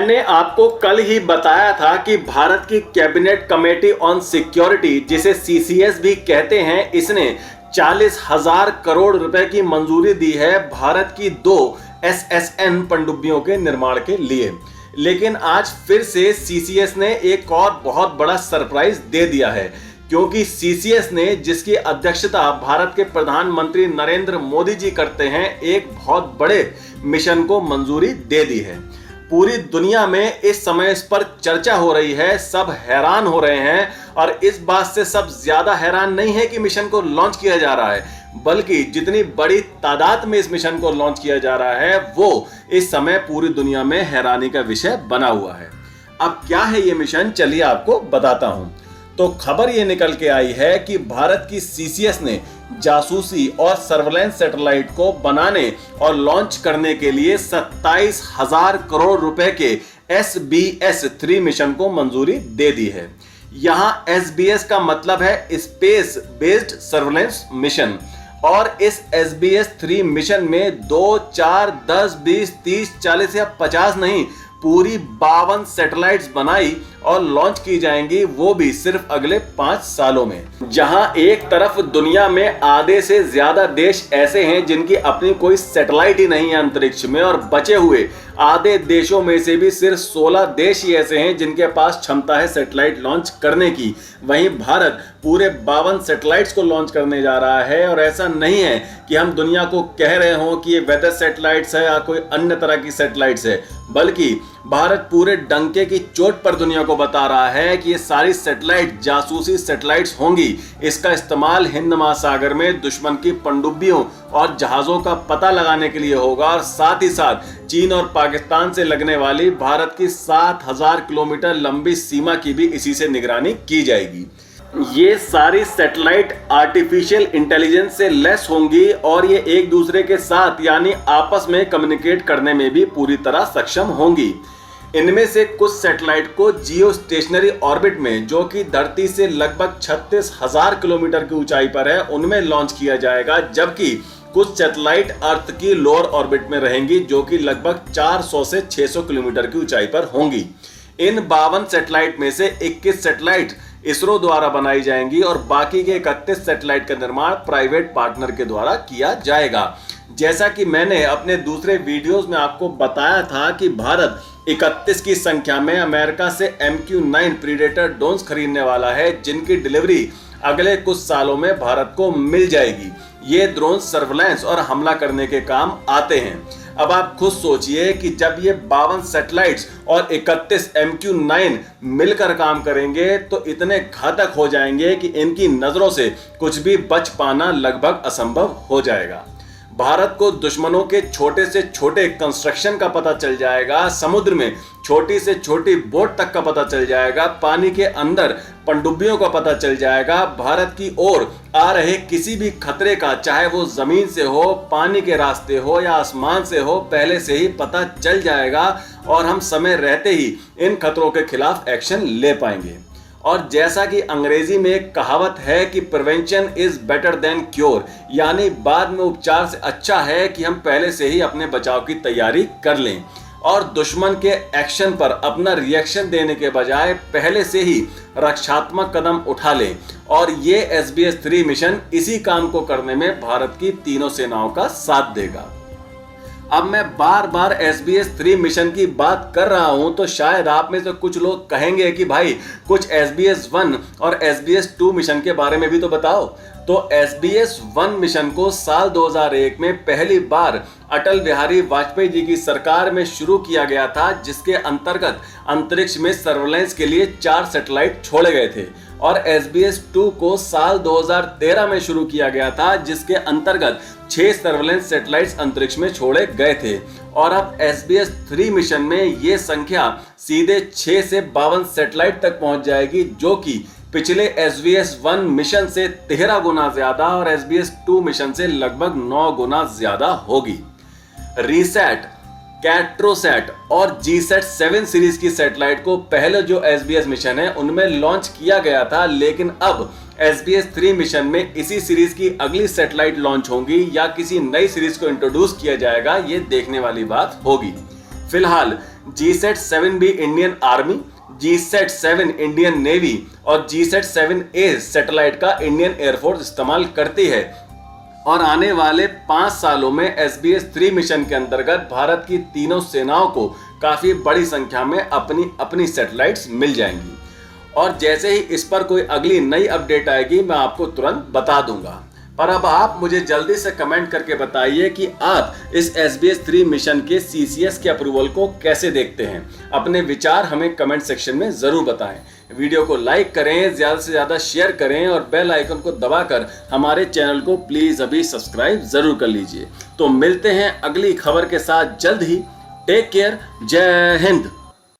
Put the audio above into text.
मैंने आपको कल ही बताया था कि भारत की कैबिनेट कमेटी ऑन सिक्योरिटी, जिसे सीसीएस भी कहते हैं, इसने 40,000 करोड़ रुपए की मंजूरी दी है भारत की 2 एसएसएन पनडुब्बियों के निर्माण के लिए। लेकिन आज फिर से सीसीएस ने एक और बहुत बड़ा सरप्राइज दे दिया है, क्योंकि सीसीएस ने, जिसकी अध्यक्षता भारत के प्रधानमंत्री नरेंद्र मोदी जी करते हैं, एक बहुत बड़े मिशन को मंजूरी दे दी है। पूरी दुनिया में इस समय इस पर चर्चा हो रही है, सब हैरान हो रहे हैं और इस बात से सब ज्यादा हैरान नहीं है कि मिशन को लॉन्च किया जा रहा है, बल्कि जितनी बड़ी तादाद में इस मिशन को लॉन्च किया जा रहा है वो इस समय पूरी दुनिया में हैरानी का विषय बना हुआ है। अब क्या है ये मिशन, चलिए आपको बताता हूं। तो खबर ये निकल के आई है कि भारत की सीसीएस ने जासूसी और सर्वेलेंस सैटेलाइट को बनाने और लॉन्च करने के लिए 27,000 करोड़ रुपए के SBS-3 मिशन को मंजूरी दे दी है। यहां SBS का मतलब है स्पेस बेस्ड सर्वेलेंस मिशन, और इस SBS-3 मिशन में 2, 4, 10, 20, 30, 40 या 50 नहीं, पूरी 52 सैटेलाइट्स बनाई और लॉन्च की जाएंगी, वो भी सिर्फ अगले 5 सालों में। जहां एक तरफ दुनिया में आधे से ज्यादा देश ऐसे हैं जिनकी अपनी कोई सैटेलाइट ही नहीं है अंतरिक्ष में, और बचे हुए आधे देशों में से भी सिर्फ 16 देश ही ऐसे हैं जिनके पास क्षमता है सैटेलाइट लॉन्च करने की। वहीं भारत पूरे 52 सैटेलाइट्स को लॉन्च करने जा रहा है, और ऐसा नहीं है कि हम दुनिया को कह रहे हों कि ये वेदर सैटेलाइट्स है या कोई अन्य तरह की सैटेलाइट्स है, बल्कि भारत पूरे डंके की चोट पर दुनिया को बता रहा है कि ये सारी सैटेलाइट जासूसी सैटेलाइट्स होंगी। इसका इस्तेमाल हिंद महासागर में दुश्मन की पनडुब्बियों और जहाजों का पता लगाने के लिए होगा, और साथ ही साथ चीन और पाकिस्तान से लगने वाली भारत की 7,000 किलोमीटर लंबी सीमा की भी इसी से निगरानी की जाएगी। ये सारी सैटेलाइट आर्टिफिशियल इंटेलिजेंस से लेस होंगी और ये एक दूसरे के साथ यानी आपस में कम्युनिकेट करने में भी पूरी तरह सक्षम होंगी। इनमें से कुछ सैटेलाइट को जियो स्टेशनरी ऑर्बिट में, जो कि धरती से लगभग 36,000 किलोमीटर की ऊंचाई पर है, उनमें लॉन्च किया जाएगा, जबकि कुछ सैटेलाइट अर्थ की लोअर ऑर्बिट में रहेंगी, जो कि लगभग 400 से 600 किलोमीटर की ऊंचाई पर होंगी। इन 52 सैटेलाइट में से 21 सैटेलाइट इसरो द्वारा बनाई जाएंगी और बाकी के 31 सैटेलाइट का निर्माण प्राइवेट पार्टनर के द्वारा किया जाएगा। जैसा कि मैंने अपने दूसरे वीडियोस में आपको बताया था कि भारत 31 की संख्या में अमेरिका से MQ-9 प्रीडेटर ड्रोन्स खरीदने वाला है, जिनकी डिलीवरी अगले कुछ सालों में भारत को मिल जाएगी। ये ड्रोन सर्वेलेंस और हमला करने के काम आते हैं। अब आप खुद सोचिए कि जब ये 52 सैटेलाइट्स और 31 MQ-9 मिलकर काम करेंगे तो इतने घातक हो जाएंगे कि इनकी नजरों से कुछ भी बच पाना लगभग असंभव हो जाएगा। भारत को दुश्मनों के छोटे से छोटे कंस्ट्रक्शन का पता चल जाएगा, समुद्र में छोटी से छोटी बोट तक का पता चल जाएगा, पानी के अंदर पनडुब्बियों का पता चल जाएगा। भारत की ओर आ रहे किसी भी खतरे का, चाहे वो जमीन से हो, पानी के रास्ते हो या आसमान से हो, पहले से ही पता चल जाएगा और हम समय रहते ही इन खतरों के खिलाफ एक्शन ले पाएंगे। और जैसा कि अंग्रेजी में एक कहावत है कि prevention is better than cure, यानी बाद में उपचार से अच्छा है कि हम पहले से ही अपने बचाव की तैयारी कर लें और दुश्मन के एक्शन पर अपना रिएक्शन देने के बजाय पहले से ही रक्षात्मक कदम उठा लें। और ये SBS-3 मिशन इसी काम को करने में भारत की तीनों सेनाओं का साथ देगा। अब मैं बार बार SBS-3 मिशन की बात कर रहा हूं तो शायद आप में से कुछ लोग कहेंगे कि भाई कुछ SBS-1 और SBS-2 मिशन के बारे में भी तो बताओ। तो SBS-1 मिशन को साल 2001 में पहली बार अटल बिहारी वाजपेयी जी की सरकार में शुरू किया गया था, जिसके अंतर्गत अंतरिक्ष में सर्वेलेंस के लिए 4 सैटेलाइट छोड़े गए थे। और SBS-2 को साल 2013 में शुरू किया गया था, जिसके अंतर्गत 6 सर्वेलेंस सैटेलाइट्स अंतरिक्ष में छोड़े गए थे। और अब SBS-3 मिशन में ये संख्या सीधे 6 से 52 सैटेलाइट तक पहुंच जाएगी, जो कि पिछले SBS-1 मिशन से 13 गुना ज्यादा और SBS-2 मिशन से लगभग 9 गुना ज्यादा होगी। रीसैट, कैट्रोसैट और GSAT-7 सीरीज की सैटेलाइट को पहले जो SBS मिशन है उनमें लॉन्च किया गया था, लेकिन अब SBS-3 मिशन में इसी सीरीज की अगली सैटेलाइट लॉन्च होंगी या किसी नई सीरीज को इंट्रोड्यूस किया जाएगा, ये देखने वाली बात होगी। फिलहाल GSAT-7 भी Indian army, GSAT-7 Indian navy और GSAT-7A सैटेलाइट का इंडियन एयरफोर्स इस्तेमाल करती है। और आने वाले 5 सालों में SBS-3 मिशन के अंतर्गत भारत की तीनों सेनाओं को काफी बड़ी संख्या में अपनी अपनी सैटेलाइट्स मिल जाएंगी। और जैसे ही इस पर कोई अगली नई अपडेट आएगी मैं आपको तुरंत बता दूंगा। पर अब आप मुझे जल्दी से कमेंट करके बताइए कि आप इस SBS-3 मिशन के CCS के अप्रूवल को कैसे देखते हैं। अपने विचार हमें कमेंट सेक्शन में जरूर बताएं। वीडियो को लाइक करें, ज्यादा से ज्यादा शेयर करें और बेल आइकन को दबाकर हमारे चैनल को प्लीज अभी सब्सक्राइब जरूर कर लीजिए। तो मिलते हैं अगली खबर के साथ जल्द ही। टेक केयर, जय हिंद।